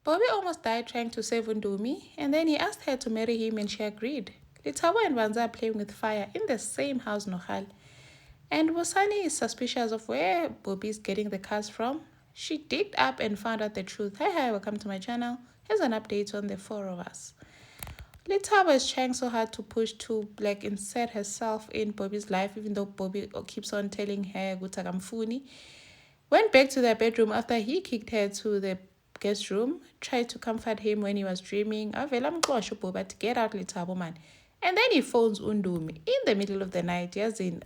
Bobby almost died trying to save Undumi, and then he asked her to marry him and she agreed. Litabo and Banza are playing with fire in the same house, Nohal. And Wosani is suspicious of where Bobby is getting the cars from. She digged up and found out the truth. Hi, welcome to my channel. Here's an update on the four of us. Litaba is trying so hard to push to insert herself in Bobby's life, even though Bobby keeps on telling her Gutagamfuni. Went back to their bedroom after he kicked her to the guest room, tried to comfort him when he was dreaming. Avela mxosho Bobby to get out Litabo man. And then he phones Undumi in the middle of the night. Yazin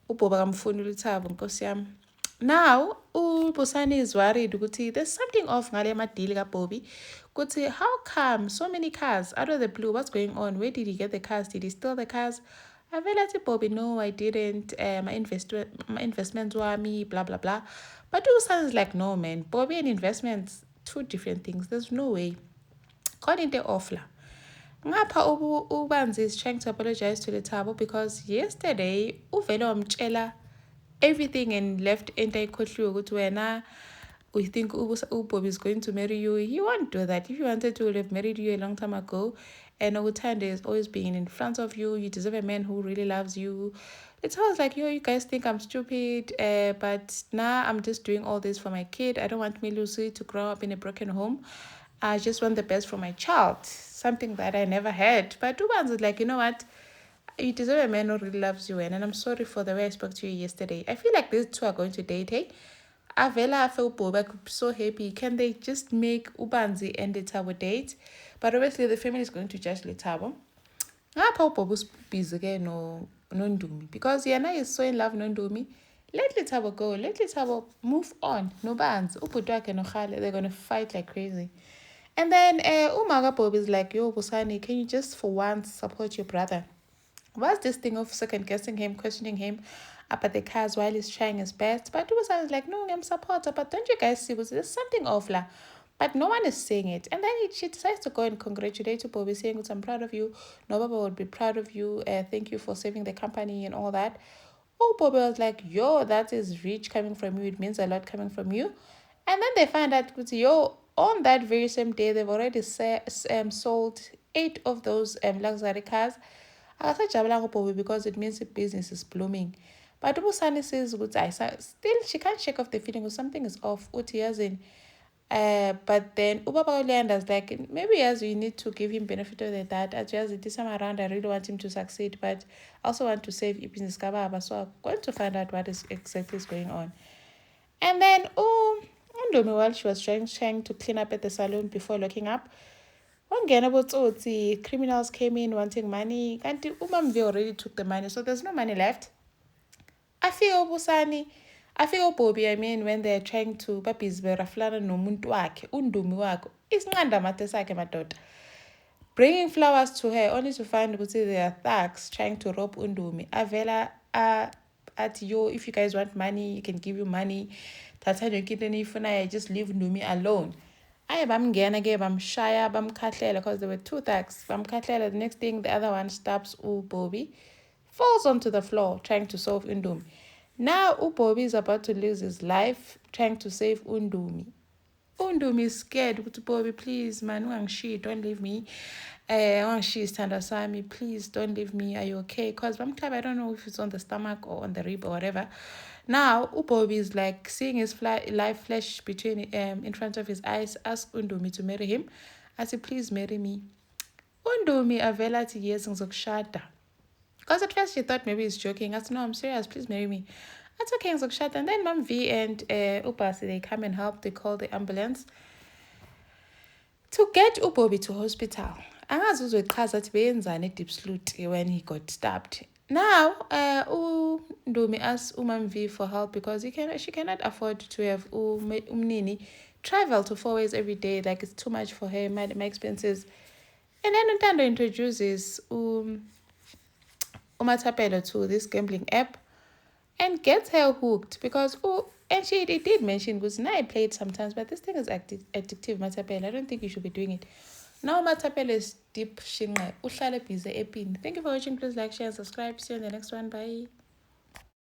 uBoba kamfuni Litabo nkosi yami. Now, Busani is worried ukuthi there's something off ngale madili kaBobby. Ukuthi how come so many cars out of the blue? What's going on? Where did he get the cars? Did he steal the cars? Avela to Bobby, no, I didn't. My investments were me, blah blah blah. But Busani is like, no man, Bobby and investments, two different things. There's no way. According to Ofla. Ngapha uBanzi is trying to apologize to Letabo because yesterday uvele wamtshela everything and left entayikhohliwe ukuthi wena we think Bobby is going to marry you. He won't do that. If you wanted to, would have married you a long time ago. And Utande is always being in front of you. You deserve a man who really loves you. It's always like, you guys think I'm stupid, but now I'm just doing all this for my kid. I don't want me, Lucy, to grow up in a broken home. I just want the best for my child. Something that I never had. But Ubanz is like, you know what? You deserve a man who really loves you, and I'm sorry for the way I spoke to you yesterday. I feel like these two are going to date, hey? Avela felt Boba so happy. Can they just make Ubanzi and Letabo date? But obviously the family is going to judge Letabo. Ngapha uBobu's busy again no Ndumi. Because Yana is so in love no Ndumi. Let Letabo go. Let Letabo move on. No bands. Uputwake no Khale. They're gonna fight like crazy. And then Umaga Bob is like, yo, Busani, can you just for once support your brother? What's this thing of second guessing him, questioning him about the cars while he's trying his best? But Ubusan is like, no, I'm supporter. But don't you guys see, there's something off la. But no one is saying it. And then she decides to go and congratulate Bobby, saying, I'm proud of you. No, Baba would be proud of you. Thank you for saving the company and all that. Oh, Bobby was like, yo, that is rich coming from you. It means a lot coming from you. And then they find out, yo, on that very same day, they've already sold 8 of those luxury cars. Akasajabula Bobby because it means the business is blooming. But Ubusani says, still, she can't shake off the feeling of something is off. But then Ubaba Leander's like, maybe as you need to give him benefit of the doubt. As this time around, I really want him to succeed, but I also want to save business Kababa. So I'm going to find out what is exactly is going on. And then, Ndomi, while she was trying to clean up at the salon before locking up, criminals came in wanting money. And Umamvi already took the money, so there's no money left. I feel Bobby, when they're trying to babizberaflana nomuntu wakhe, Undumi wakhe, isinqanda mathe sakhe madoda. Bringing flowers to her only to find there are thugs trying to rob Undumi. Avela at yo, if you guys want money, you can give you money. That's how you get any phone. I just leave Ndumi alone. I bamngena ke bamshaya bamkhahlela because there were 2 thugs. Bamkhahlela, the next thing the other one stabs Bobby, falls onto the floor trying to save Undumi. Now Bobby is about to lose his life trying to save Undumi. Undumi is scared. Bobby, please man, don't leave me. Sami, please don't leave me. Are you okay? Because I don't know if it's on the stomach or on the rib or whatever. Now Bobby is like seeing his life flash between in front of his eyes. Ask Undumi to marry him. I said, please marry me. Undumi avela ti yes ngizokshada. Because at first she thought maybe he's joking. I said, no, I'm serious. Please marry me. That's okay, ngizokshada. And then Mom V and Upasi, they come and help. They call the ambulance to get Bobby to hospital. Angazi uzochaza athi beyenzani eDeep Sleuth when he got stabbed. Now, Ndumi asks Umam for help because she cannot afford to have Umnini travel to 4 ways every day. Like, it's too much for her, my expenses. And then Ntando introduces Umatapelo to this gambling app and gets her hooked because, and she did mention, because now I play it sometimes, but this thing is addictive, Matapelo. I don't think you should be doing it. Now Matapelo is deep shinga. Uhlale busy epin. Thank you for watching. Please like, share, and subscribe. See you in the next one. Bye.